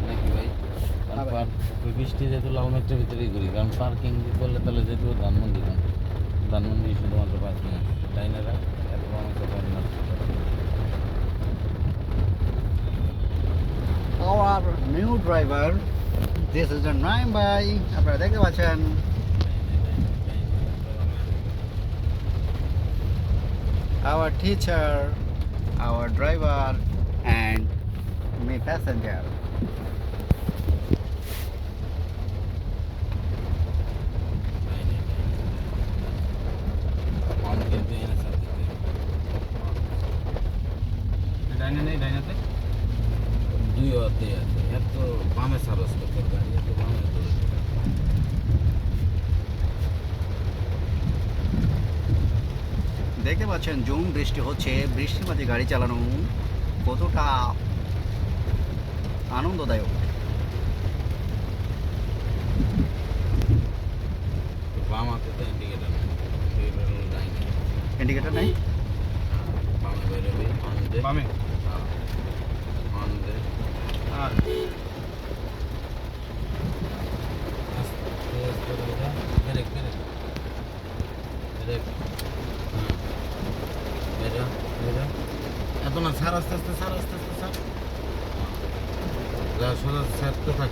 নাকি ভাই? বৃষ্টি যেহেতু লাল মেট্রোর ভিতরেই করি, কারণ পার্কিং করলে তাহলে যেহেতু ধানমন্ডি শুধুমাত্র পার্কিং আছে, ডাইনারা এত আমাকে পারেন না। Our new driver, this is the Naim bhai. আপনারা দেখতে পাচ্ছেন our teacher, our driver, and me passenger. ডাইনাতে দুই হাতে আছে, এত বামে সারস করতে গাড়ি এত বামে ধরে। দেখতে পাচ্ছেন জুম বৃষ্টি হচ্ছে, বৃষ্টির মাঝে গাড়ি চালানো কতটা আনন্দদায়ক। বাম হাতে তো ইন্ডিকেটার ডাইনে ইন্ডিকেটর নেই, বামে বেরোবে অন দে বামে অন দে আর ব্রেক ব্রেক ব্রেক বেরো বেরো এত না ছাড়, আস্তে আস্তে ছাড়, আস্তে আস্তে ছাড়, যা সোজা ছাড়তে থাক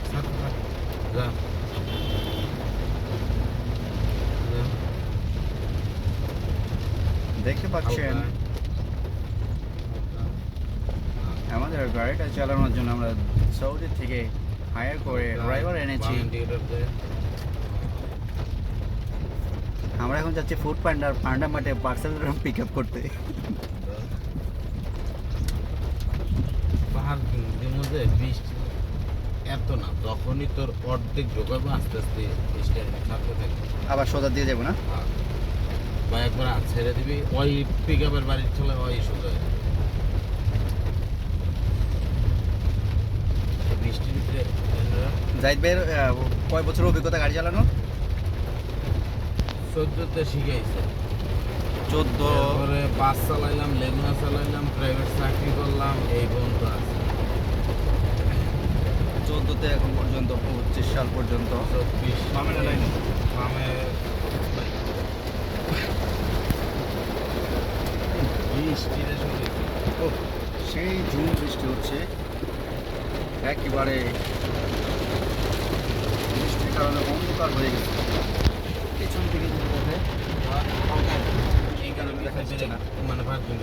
যা দেখতে পাচ্ছেন আমাদের গাড়িটা চালানোর জন্য আমরা সৌদি থেকে হায়ার করে ড্রাইভার এনেছি। আমরা এখন যাচ্ছি ফুড পান্ডা মাঠে পার্সেল পিক আপ করতে। পাহাড় মধ্যে বৃষ্টি এত না, যখনই তোর অর্ধেক ঢোকাবো আস্তে আস্তে স্ট্যান্ডে থাকতে থাকবে, আবার সোজা দিয়ে যাবো না, বা একবার হাত ছেড়ে দিবি, ওই পিক আপের বাড়ির চলে ওই সোজা হয়ে যাবে। বৃষ্টির ভিতরে জাহিদ ভাইয়ের কয় বছর অভিজ্ঞতা গাড়ি চালানো? 14তে শিখাইছে, 14। তারপরে বাস চালাইলাম, লেগুনা চালাইলাম, প্রাইভেট চাকরি করলাম, এই পর্যন্ত আছে। 14তে এখন পর্যন্ত 25 সাল পর্যন্ত। 24 বামে না ডাইনে? বামে বৃষ্টিতে শুরু সেই ঝুম বৃষ্টি হচ্ছে একেবারে, বৃষ্টির কারণে অন্ধকার হয়ে গেছে। পেছন থেকে যেতে হবে, এই কারণে দেখা যাচ্ছে না। মানে পার্কিং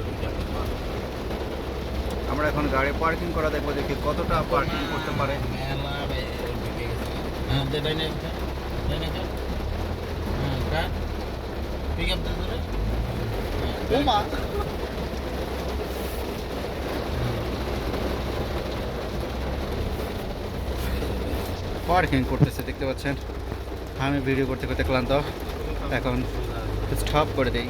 আমরা এখন গাড়ি পার্কিং করা দেখবো, দেখি কতটা পার্কিং করতে পারে। মেলা হ্যাঁ দেটাই না হ্যাঁ কার পিক আপ ধরে ওমা, পার্কিং করতেছে দেখতে পাচ্ছেন। আমি ভিডিও করতে করতে ক্লান্ত, এখন স্টপ করে দেই।